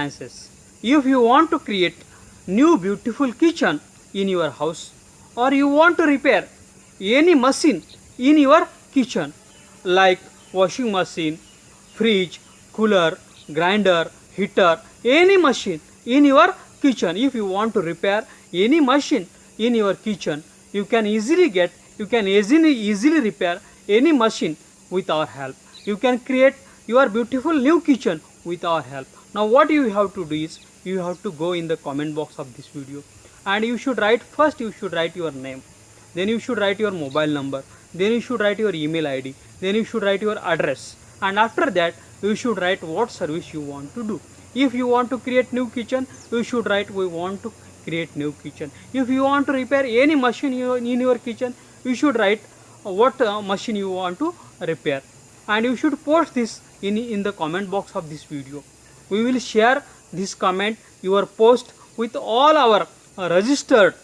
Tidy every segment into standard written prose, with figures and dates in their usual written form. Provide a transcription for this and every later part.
appliances. If you want to create new beautiful kitchen in your house, or you want to repair any machine in your kitchen like washing machine, fridge, cooler, grinder, heater, any machine in your kitchen, if you want to repair any machine in your kitchen, you can easily repair any machine with our help. You can create your beautiful new kitchen with our help. Now what you have to do is, you have to go in the comment box of this video, and you should write your name, then you should write your mobile number, then you should write your email ID, then you should write your address, and after that you should write what service you want to do. If you want to create new kitchen, you should write we want to create new kitchen. If you want to repair any machine in your kitchen, you should write what machine you want to repair, and you should post this in the comment box of this video. We will share this comment, your post, with all our registered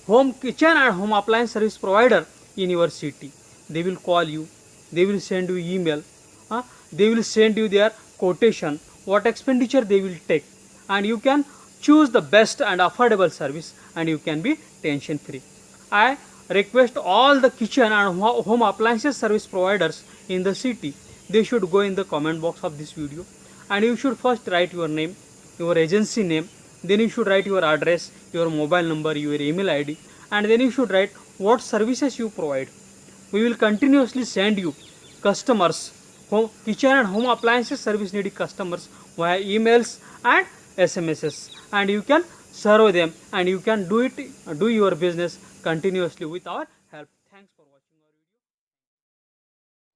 home kitchen and home appliance service provider in your city. They will call you, they will send you email, they will send you their quotation, what expenditure they will take, and you can choose the best and affordable service, and you can be tension free. I request all the kitchen and home appliances service providers in the city, they should go in the comment box of this video, and you should first write your name, your agency name, then you should write your address, your mobile number, your email ID, and then you should write what services you provide. We will continuously send you customers, kitchen and home appliances service needy customers via emails and SMSs, and you can serve them, and you can do your business continuously with our help. Thanks for watching.